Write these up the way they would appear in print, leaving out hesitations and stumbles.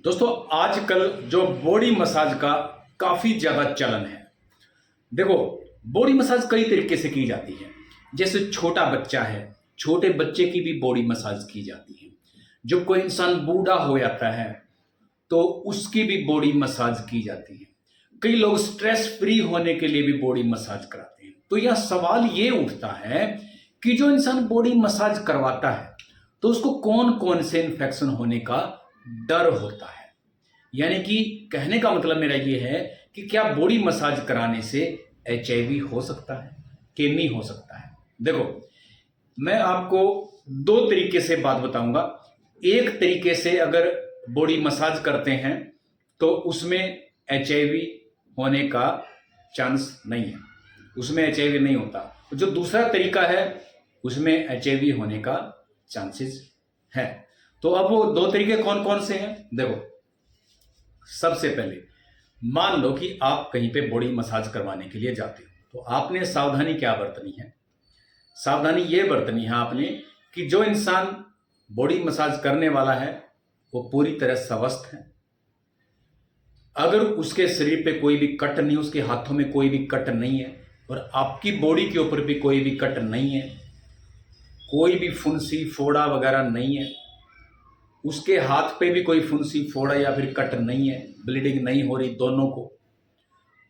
दोस्तों आजकल जो बॉडी मसाज का काफ़ी ज़्यादा चलन है। देखो, बॉडी मसाज कई तरीके से की जाती है। जैसे छोटा बच्चा है, छोटे बच्चे की भी बॉडी मसाज की जाती है। जब कोई इंसान बूढ़ा हो जाता है तो उसकी भी बॉडी मसाज की जाती है। कई लोग स्ट्रेस फ्री होने के लिए भी बॉडी मसाज कराते हैं। तो यह सवाल ये उठता है कि जो इंसान बॉडी मसाज करवाता है तो उसको कौन कौन से इन्फेक्शन होने का डर होता है। यानी कि कहने का मतलब मेरा ये है कि क्या बॉडी मसाज कराने से एचआईवी हो सकता है कि नहीं हो सकता है। देखो, मैं आपको दो तरीके से बात बताऊंगा। एक तरीके से अगर बॉडी मसाज करते हैं तो उसमें एचआईवी होने का चांस नहीं है, उसमें एचआईवी नहीं होता। जो दूसरा तरीका है उसमें एचआईवी होने का चांसेस है। तो अब वो दो तरीके कौन कौन से हैं, देखो। सबसे पहले मान लो कि आप कहीं पे बॉडी मसाज करवाने के लिए जाते हो, तो आपने सावधानी क्या बरतनी है। सावधानी ये बरतनी है आपने कि जो इंसान बॉडी मसाज करने वाला है वो पूरी तरह स्वस्थ है। अगर उसके शरीर पे कोई भी कट नहीं, उसके हाथों में कोई भी कट नहीं है और आपकी बॉडी के ऊपर भी कोई भी कट नहीं है, कोई भी फुंसी फोड़ा वगैरह नहीं है, उसके हाथ पे भी कोई फुंसी फोड़ा या फिर कट नहीं है, ब्लीडिंग नहीं हो रही दोनों को,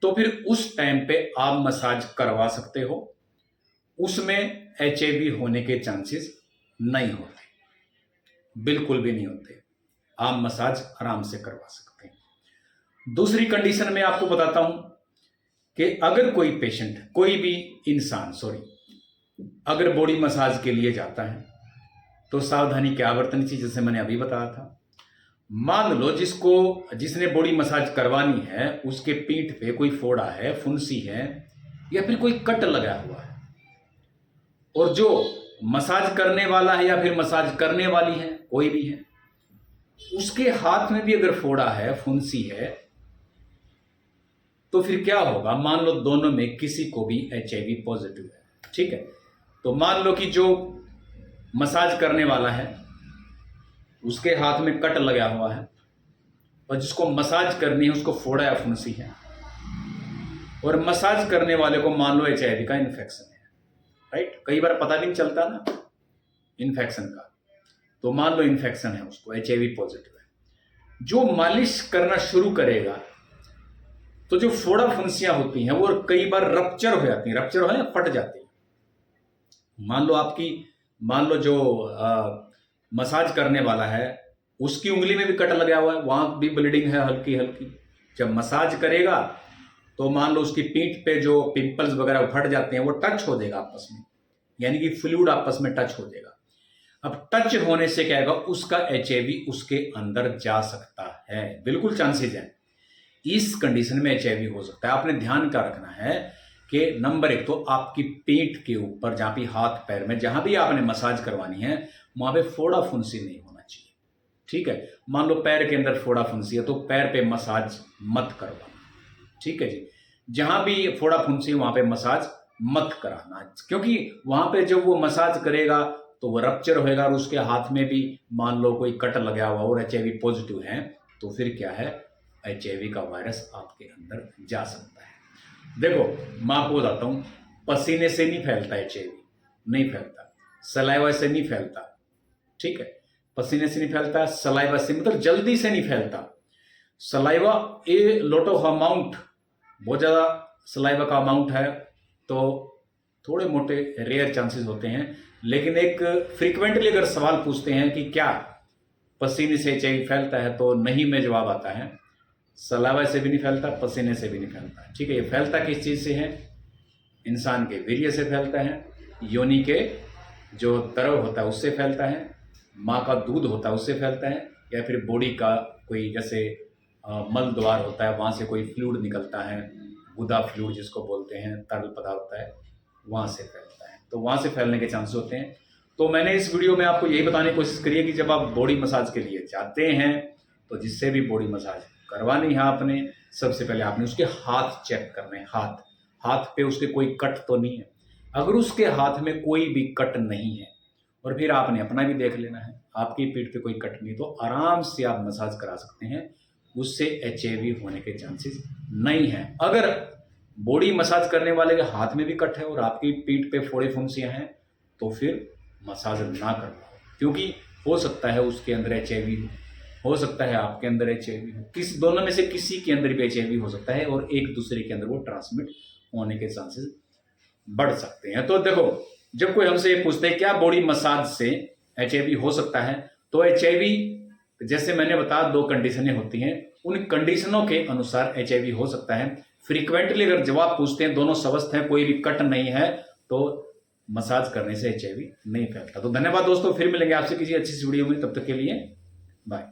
तो फिर उस टाइम पे आप मसाज करवा सकते हो। उसमें एचआईवी होने के चांसेस नहीं होते, बिल्कुल भी नहीं होते। आप मसाज आराम से करवा सकते हैं। दूसरी कंडीशन में आपको बताता हूं कि अगर कोई पेशेंट, कोई भी इंसान अगर बॉडी मसाज के लिए जाता है तो सावधानी क्या बरतनी चाहिए, जैसे मैंने अभी बताया था। मान लो जिसने बॉडी मसाज करवानी है उसके पीठ पे कोई फोड़ा है, फुंसी है या फिर कोई कट लगा हुआ है, और जो मसाज करने वाला है या फिर मसाज करने वाली है, कोई भी है, उसके हाथ में भी अगर फोड़ा है, फुंसी है, तो फिर क्या होगा। मान लो दोनों में किसी को भी एचआईवी पॉजिटिव है, ठीक है। तो मान लो कि जो मसाज करने वाला है उसके हाथ में कट लगा हुआ है और जिसको मसाज करनी है उसको फोड़ा या फुंसी है, और मसाज करने वाले को मान लो एचआईवी का इन्फेक्शन है, राइट। कई बार पता भी नहीं चलता ना इन्फेक्शन का, तो मान लो इन्फेक्शन है, उसको एचआईवी पॉजिटिव है। जो मालिश करना शुरू करेगा तो जो फोड़ा फुंसियां होती हैं वो कई बार रप्चर हो जाती हैं, रप्चर हो या फट जाती है। मान लो जो मसाज करने वाला है उसकी उंगली में भी कट लगा हुआ है, वहां भी ब्लीडिंग है हल्की हल्की। जब मसाज करेगा तो मान लो उसकी पीठ पे जो पिंपल्स वगैरह फट जाते हैं वो टच हो जाएगा आपस में, यानी कि फ्लूइड आपस में टच हो जाएगा। अब टच होने से क्या होगा, उसका एचआईवी उसके अंदर जा सकता है, बिल्कुल चांसेस है। इस कंडीशन में एचआईवी हो सकता है। आपने ध्यान क्या रखना है कि नंबर एक तो आपकी पीठ के ऊपर, जहां भी हाथ पैर में जहां भी आपने मसाज करवानी है वहां पे फोड़ा फुंसी नहीं होना चाहिए, ठीक है। मान लो पैर के अंदर फोड़ा फुंसी है तो पैर पे मसाज मत करवाना, ठीक है जी। जहां भी फोड़ा फुंसी वहां पे मसाज मत कराना, क्योंकि वहां पे जब वो मसाज करेगा तो वो रप्चर होएगा और उसके हाथ में भी मान लो कोई कट लगा हुआ और एचआईवी पॉजिटिव है, तो फिर क्या है, एचआईवी का वायरस आपके अंदर जा सकता है। देखो, मैं आपको बताता हूं, पसीने से नहीं फैलता एचआईवी, नहीं फैलता। सलाइवा से नहीं फैलता, ठीक है। पसीने से नहीं फैलता, सलाइवा से मतलब जल्दी से नहीं फैलता। Saliva a lot of amount, बहुत ज्यादा सलाइवा का अमाउंट है तो थोड़े मोटे रेयर चांसेस होते हैं। लेकिन एक फ्रीक्वेंटली अगर सवाल पूछते हैं कि क्या पसीने से एचआईवी फैलता है, तो नहीं में जवाब आता है। सलाइवा से भी नहीं फैलता, पसीने से भी नहीं फैलता, ठीक है। ये फैलता किस चीज से है, इंसान के वीर्य से फैलता है, योनि के जो तरव होता है उससे फैलता है, माँ का दूध होता है उससे फैलता है, या फिर बॉडी का कोई जैसे मल द्वार होता है वहां से कोई फ्लूइड निकलता है, गुदा फ्लूइड जिसको बोलते हैं, तरल पदार्थ होता है, वहां से फैलता है। तो वहां से फैलने के चांसेस होते हैं। तो मैंने इस वीडियो में आपको यही बताने की कोशिश करी है कि जब आप बॉडी मसाज के लिए जाते हैं तो जिससे भी बॉडी मसाज करवानी है आपने, सबसे पहले आपने उसके हाथ चेक करने हैं। हाथ पे उसके कोई कट तो नहीं है। अगर उसके हाथ में कोई भी कट नहीं है, और फिर आपने अपना भी देख लेना है, आपकी पीठ पे कोई कट नहीं, तो आराम से आप मसाज करा सकते हैं, उससे एचआईवी होने के चांसेस नहीं हैं। अगर बॉडी मसाज करने वाले के हाथ में भी कट है और आपकी पीठ पे फोड़े फुंसियां हैं, तो फिर मसाज ना करवाओ, क्योंकि हो सकता है उसके अंदर एचआईवी हो सकता है आपके अंदर एचआईवी हो, किस दोनों में से किसी के अंदर भी एचआईवी हो सकता है और एक दूसरे के अंदर वो ट्रांसमिट होने के चांसेस बढ़ सकते हैं। तो देखो, जब कोई हमसे ये पूछता है क्या बॉडी मसाज से एचआईवी हो सकता है, तो एचआईवी जैसे मैंने बताया 2 कंडीशनें होती हैं, उन कंडीशनों के अनुसार एचआईवी हो सकता है। फ्रीक्वेंटली अगर जवाब पूछते हैं, दोनों स्वस्थ हैं, कोई भी कट नहीं है, तो मसाज करने से एचआईवी नहीं फैलता। तो धन्यवाद दोस्तों, फिर मिलेंगे आपसे किसी अच्छी सी वीडियो में, तब तक के लिए बाय।